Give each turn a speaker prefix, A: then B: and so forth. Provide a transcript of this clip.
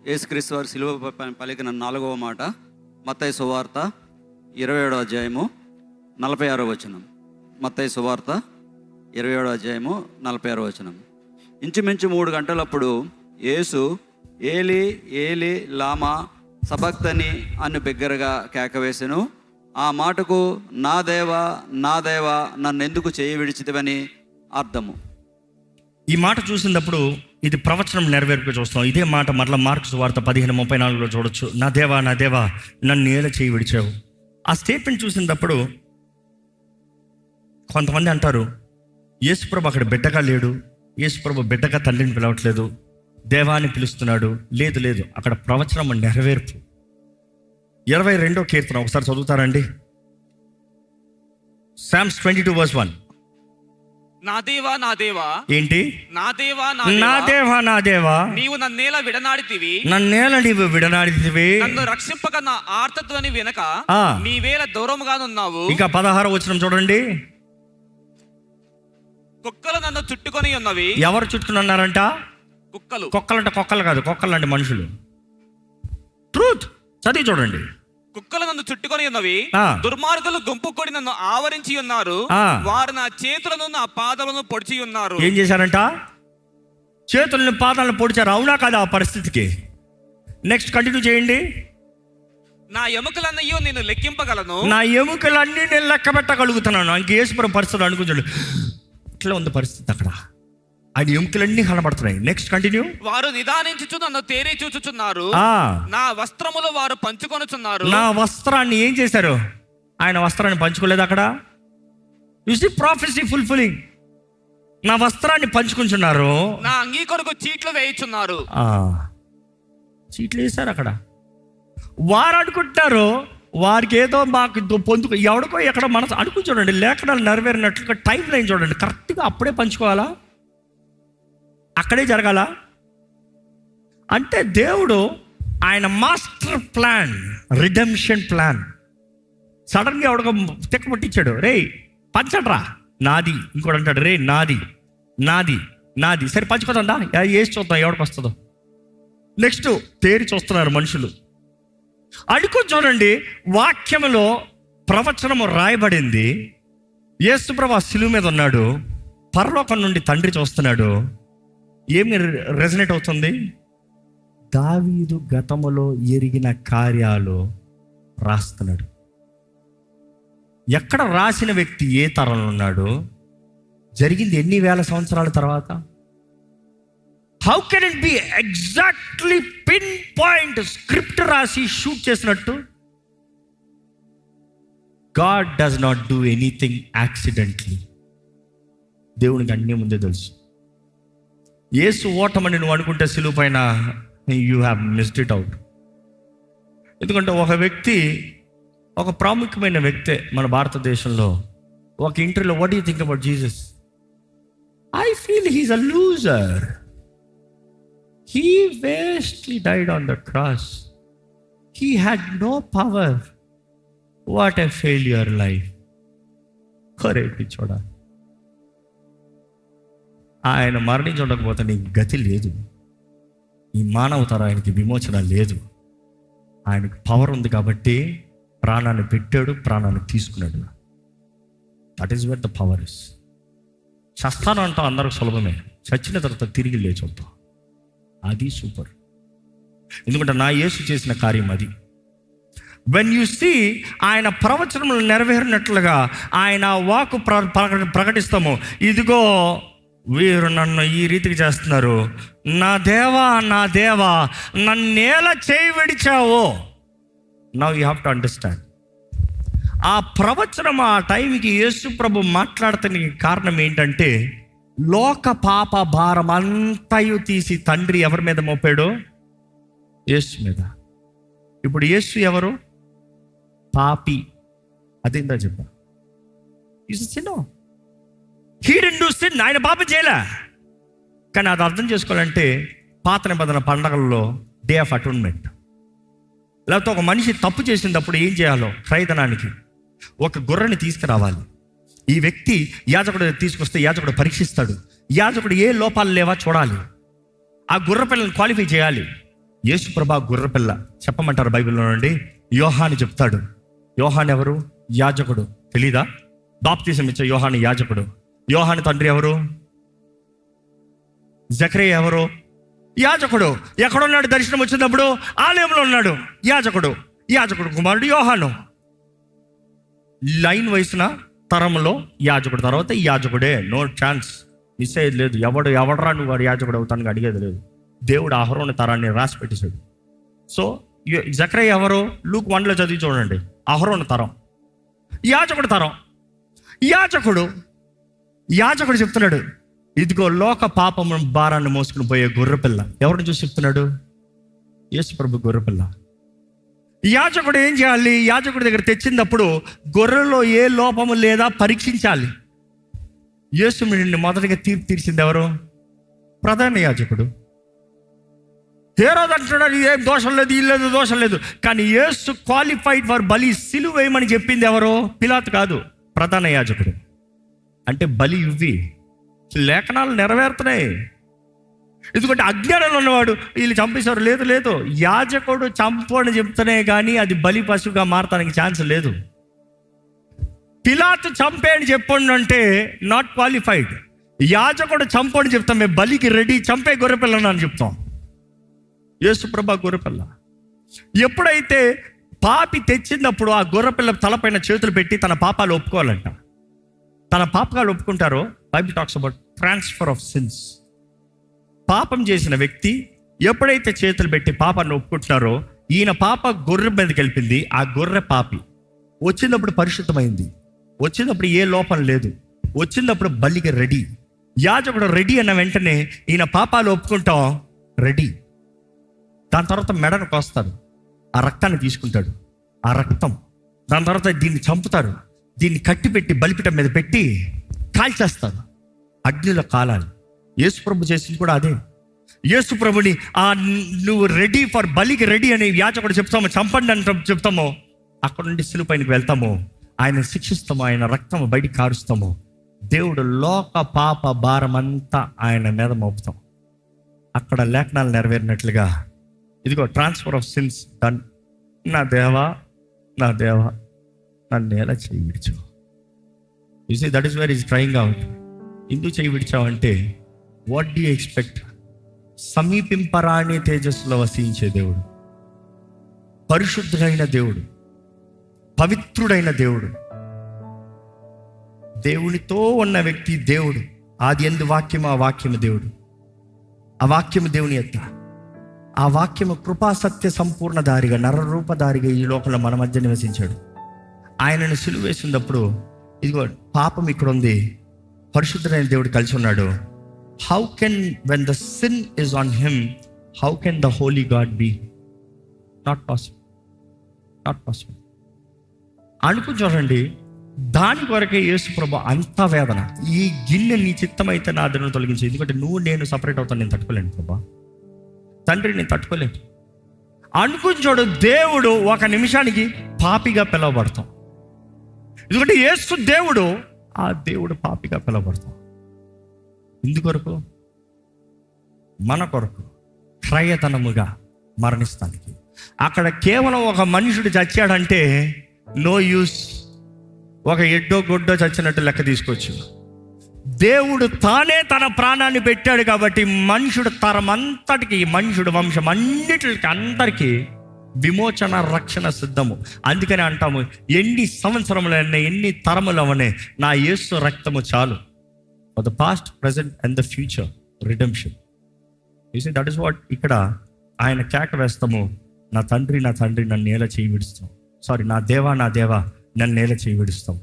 A: యేసుక్రీస్తు వారు సిలువ పలికిన 4వ మాట మత్తయి సువార్త 27వ అధ్యాయము 46వ వచనం. మత్తయి సువార్త 27వ అధ్యాయము 46వ వచనం. ఇంచుమించు 3 గంటలప్పుడు యేసు ఏలి ఏలి లామా సబక్తని అని బిగ్గరగా కేకవేసెను. ఆ మాటకు నా దేవా నా దేవా నన్నెందుకు చేయి విడిచితివని అర్థము.
B: ఈ మాట చూసినప్పుడు ఇది ప్రవచనం నెరవేర్పు చూస్తాం. ఇదే మాట మరలా మార్కు సువార్త 15:34లో చూడొచ్చు. నా దేవా నా దేవా నన్ను ఏల చేయి విడిచావు. ఆ స్టేట్మెంట్ చూసినప్పుడు కొంతమంది అంటారు, యేసుప్రభు అక్కడ బిడ్డగా లేడు, యేసుప్రభు బిడ్డగా తండ్రిని పిలవట్లేదు, దేవాన్ని పిలుస్తున్నాడు. లేదు లేదు, అక్కడ ప్రవచనం నెరవేర్పు. 22వ కీర్తన ఒకసారి చదువుతారండి. Psalms 22:1.
C: నా దేవా నా దేవా
B: ఏంటి?
C: నా దేవా
B: నా దేవా నా దేవా
C: నీవు నన్నేల విడనాడితివి,
B: నన్నేల నీవు విడనాడితివి,
C: నన్ను రక్షింపక నా ఆర్తత్వాన్ని వినక నీవేల దూరముగానున్నావు.
B: ఇంకా 16వ వచనం చూడండి.
C: కుక్కలు నన్ను చుట్టుకొని ఉన్నవి.
B: ఎవరు చుట్టుకుని ఉన్నారంట?
C: కుక్కలు.
B: కుక్కలంటే కుక్కలు కాదు, కుక్కలు అంటే మనుషులు. ట్రూత్ చదివి చూడండి.
C: కుక్కలు నన్ను చుట్టుకొని ఉన్నవి, దుర్మార్గులు గుంపు కొడి నన్ను ఆవరించి ఉన్నారు. వారు నా చేతులను నా పాదములను పొడిచి ఉన్నారు.
B: ఏం చేశారంట? చేతులను పాదాలను పొడిచారు. అవునా కాదా ఆ పరిస్థితికి? నెక్స్ట్ కంటిన్యూ చేయండి.
C: నా ఎముకలన్నీ నేను లెక్కింపగలను,
B: నా ఎముకలన్నీ నేను లెక్క పెట్టగలుగుతున్నాను. ఇంక యేసుప్రభు పరిస్థితులు అనుకుంటాడు. ఇట్లా ఉంది పరిస్థితి అక్కడ. ఆయన ఎముకలన్నీ కనబడుతున్నాయి. Next continue.
C: వారు నిదానించుచు నన్ను తేరి చూచుచున్నారు, నా వస్త్రములు వారు పంచుకొనుచున్నారు.
B: నా వస్త్రాన్ని ఏం చేశారు? ఆయన వస్త్రాన్ని పంచుకోలేదు అక్కడ. You see prophecy fulfilling. నా వస్త్రాన్ని పంచుకుంటున్నారు,
C: నా అంగీ కొరకు చీట్లు వేయుచున్నారు.
B: చీట్లు వేశారు అక్కడ. వారు అనుకుంటారు వారికి ఏదో మాకు పొందుకు ఎవడికో ఎక్కడ మనసు అనుకుని చూడండి. లేఖనాలు నెరవేరినట్లుగా టైం లైన్ చూడండి. కరెక్ట్గా అప్పుడే పంచుకోవాలా? అక్కడే జరగాల? అంటే దేవుడు ఆయన మాస్టర్ ప్లాన్, రిడెంప్షన్ ప్లాన్ సడన్గా ఎవడో తెక్క పట్టించాడు. రే పంచడ్రా, నాది. ఇంకోటి అంటాడు, రే నాది నాది నాది. సరే పంచుకోదా, వేసి చూద్దాం ఎవడికి వస్తుందో. నెక్స్ట్ తేరి చూస్తున్నారు మనుషులు. అనుకుని చూడండి, వాక్యములో ప్రవచనము రాయబడింది. యేసుప్రభు శిలువ మీద ఉన్నాడు, పరలోకం నుండి తండ్రి చూస్తున్నాడు. ఏమి రెజనేట్ అవుతుంది? దావీదు గతములో ఎరిగిన కార్యాలు రాస్తున్నాడు. ఎక్కడ రాసిన వ్యక్తి ఏ తరంలో ఉన్నాడు? జరిగింది ఎన్ని వేల సంవత్సరాల తర్వాత? How can it be exactly pin point script రాసి షూట్ చేసినట్టు? God does not do anything accidentally. దేవునికి అన్నీ ముందే తెలుసు. యేసు ఓటమని నువ్వు అనుకుంటే సిలువ పైన you have missed it out. ఎందుకంటే ఒక వ్యక్తి, ఒక ప్రాముఖ్యమైన వ్యక్తే మన భారతదేశంలో ఒక ఇంటర్వ్యూలో, what you think about Jesus? I feel he's a loser. He wastely died on the cross. He had no power. What a failure life. Correct చూడా. ఆయన మరణించి ఉండకపోతే నీకు గతి లేదు. ఈ మానవ తరానికి విమోచన లేదు. ఆయనకు పవర్ ఉంది కాబట్టి ప్రాణాన్ని పెట్టాడు, ప్రాణాన్ని తీసుకున్నాడు. That is where the power is. చస్తాను అంటాం అందరికి సులభమే, చచ్చిన తర్వాత తిరిగి లేచొద్దాం, అది సూపర్. ఎందుకంటే నా యేసు చేసిన కార్యం అది. వెన్ యు సీ ఆయన ప్రవచనములు నెరవేరినట్లుగా ఆయన వాక్కు ప్రకటిస్తాము. ఇదిగో వీరు నన్ను ఈ రీతికి చేస్తున్నారు, నా దేవా నా దేవా నన్నేల చేయి విడిచావో. Now you have to understand. ఆ ప్రవచనం ఆ టైంకి యేసు ప్రభు మాట్లాడుతున్న కారణం ఏంటంటే, లోక పాప భారం అంతయు తీసి తండ్రి ఎవరి మీద మోపాడు? యేసు మీద. ఇప్పుడు యేసు ఎవరు? పాపి. అదేందా చెప్పా? He didn't do sin. ఆయన పాపం చేయలే. కానీ అది అర్థం చేసుకోవాలంటే పాత నిబంధన పండగల్లో డే ఆఫ్ అటోన్మెంట్, లేకపోతే ఒక మనిషి తప్పు చేసినప్పుడు ఏం చేయాలో, క్రయధనానికి ఒక గొర్రెని తీసుకురావాలి. ఈ వ్యక్తి యాజకుడు తీసుకొస్తే యాజకుడు పరీక్షిస్తాడు. యాజకుడు ఏ లోపాలు లేవా చూడాలి. ఆ గుర్ర పిల్లల్ని క్వాలిఫై చేయాలి. యేసుప్రభ గొర్రెపిల్ల చెప్పమంటారు బైబిల్లో నుండి. యోహాను చెప్తాడు. యోహాను ఎవరు? యాజకుడు. తెలీదా? బాప్తిసం ఇచ్చే యోహాను యాజకుడు. యోహాను తండ్రి ఎవరు? జకరియా ఎవరు? యాజకుడు. ఎక్కడున్నాడు? దర్శనం వచ్చినప్పుడు ఆలయంలో ఉన్నాడు. యాజకుడు కుమారుడు యోహాను. లైన్ వయసున తరంలో యాజకుడు, తర్వాత యాజకుడే. నో ఛాన్స్, మిస్ అయ్యేది లేదు. ఎవడరా నువ్వు వాడు యాజకుడు అవుతానికి అడిగేది లేదు. దేవుడు అహరోను తరాన్ని రాసి పెట్టేశాడు. సో జకరియా ఎవరు? లూక్ 1లో చదివి చూడండి. అహరోను తరం, యాజకుడు తరం. యాజకుడు చెప్తున్నాడు, ఇదిగో లోక పాపము భారాన్ని మోసుకుని పోయే గొర్రెపిల్ల. ఎవరిని చూసి చెప్తున్నాడు? యేసుప్రభు గొర్రెపిల్ల. యాజకుడు ఏం చేయాలి? యాజకుడి దగ్గర తెచ్చినప్పుడు గొర్రెలో ఏ లోపము లేదా పరీక్షించాలి. యేసుని మొదటిగా తీర్పు తీర్చింది ఎవరు? ప్రధాన యాజకుడు. హేరోదు అంటున్నాడు ఏం దోషం లేదు, ఇల్లేదు దోషం లేదు. కానీ యేసు క్వాలిఫైడ్ ఫర్ బలి, సిలువ వేయమని చెప్పింది ఎవరు? పిలాతు కాదు, ప్రధాన యాజకుడు. అంటే బలి ఇవ్వి లేఖనాలు నెరవేరుతున్నాయి. ఎందుకంటే అజ్ఞానంలో ఉన్నవాడు వీళ్ళు చంపేశారు, లేదు యాజకుడు చంపని చెప్తానే కానీ అది బలి పశువుగా మారటానికి ఛాన్స్ లేదు. పిలాతు చంపేని చెప్పండి అంటే నాట్ క్వాలిఫైడ్. యాజకుడు చంపని చెప్తాం, మేము బలికి రెడీ, చంపే గొర్రెపిల్లను అని చెప్తాం. యేసుప్రభ గొర్రెపిల్ల. ఎప్పుడైతే పాపి తెచ్చినప్పుడు ఆ గొర్రెపిల్ల తలపైన చేతులు పెట్టి తన పాపాలు ఒప్పుకోవాలంట. తన పాపాలు ఒప్పుకుంటారో Bible talks about transfer of sins. పాపం చేసిన వ్యక్తి ఎప్పుడైతే చేతులు పెట్టి పాపాన్ని ఒప్పుకుంటున్నారో, ఈయన పాప గొర్రె మీదకి వెళ్ళింది. ఆ గొర్రె పాపి వచ్చినప్పుడు పరిశుద్ధమైంది, వచ్చినప్పుడు ఏ లోపం లేదు, వచ్చినప్పుడు బలికి రెడీ. యాజకుడు రెడీ అన్న వెంటనే ఈయన పాపాలు ఒప్పుకుంటాం, రెడీ. దాని తర్వాత మెడను కోస్తాడు, ఆ రక్తాన్ని తీసుకుంటాడు. ఆ రక్తం దాని తర్వాత దీన్ని చంపుతారు, దీన్ని కట్టిపెట్టి బలిపీఠం మీద పెట్టి కాల్చేస్తారు, అగ్నిలో కాలాలి. యేసుప్రభు చేసింది కూడా అదే. యేసుప్రభుని నువ్వు రెడీ ఫర్ బలికి రెడీ అని యాజకుడు చెప్తామో, చంపండి అని చెప్తామో, అక్కడ నుండి సిలువ పైనకి వెళ్తాము, ఆయన శిక్షిస్తాము, ఆయన రక్తము బయటికి కారుస్తాము. దేవుడు లోక పాప భారం అంతా ఆయన మీద మోపుతాం. అక్కడ లేఖనాలు నెరవేరినట్లుగా ఇదిగో ట్రాన్స్ఫర్ ఆఫ్ సిన్స్ డన్. నా దేవా నన్ను ఎలా చేయి విడిచావు? You see that is where is trying out. ఎందుకు చేయి విడిచావంటే వాట్ డూ యూ ఎక్స్పెక్ట్? సమీపింపరాని తేజస్సులో వసించే దేవుడు, పరిశుద్ధుడైన దేవుడు, పవిత్రుడైన దేవుడు, దేవునితో ఉన్న వ్యక్తి దేవుడు. ఆది యందు వాక్యము, ఆ వాక్యము దేవుడు, ఆ వాక్యము దేవుని యొక్క, ఆ వాక్యము కృపా సత్య సంపూర్ణ దారిగా నరరూపధారిగా ఈ లోకంలో మన మధ్య నివసించాడు. ఆయనను సిలువ వేసినప్పుడు ఇదిగో పాపం ఇక్కడ ఉంది, పరిశుద్ధుడైన దేవుడు కలిసి ఉన్నాడు. How can when the sin is on him, how can the holy God be? Not possible. అనుకుని చూడండి, దాని కొరకే యేసు ప్రభు అంత వేదన. ఈ గిన్నె నీ చిత్తమైతే నా అదను తొలగించి, ఎందుకంటే నువ్వు నేను సపరేట్ అవుతాను, నేను తట్టుకోలేను ప్రభా, తండ్రి నేను తట్టుకోలేను. అనుకుని చూడు, దేవుడు ఒక నిమిషానికి పాపిగా పిలవబడతాం. ఎందుకంటే యేసు దేవుడు, ఆ దేవుడు పాపిగా పిలవబడతాం. ఎందుకొరకు? మన కొరకు క్షయతనముగా మరణిస్తానికి. అక్కడ కేవలం ఒక మనుషుడు చచ్చాడంటే నో యూస్, ఒక ఎడ్డో గొడ్డో చచ్చినట్టు లెక్క తీసుకోవచ్చు. దేవుడు తానే తన ప్రాణాన్ని పెట్టాడు కాబట్టి మనుషుడు తరం అంతటికి, మనుషుడు వంశం అన్నిటికి అందరికీ విమోచన రక్షణ సిద్ధము. అందుకని అంటాము, ఎన్ని సంవత్సరములనే ఎన్ని తరములవనే నా యేసు రక్తము చాలు. For the past, present and the future redemption. You see that is what ఇక్కడ ఆయన కేక వేస్తాము, నా తండ్రి నన్ను నేల చేయి విడుస్తాం. నా దేవా నన్ను నేల చేయి విడుస్తాం.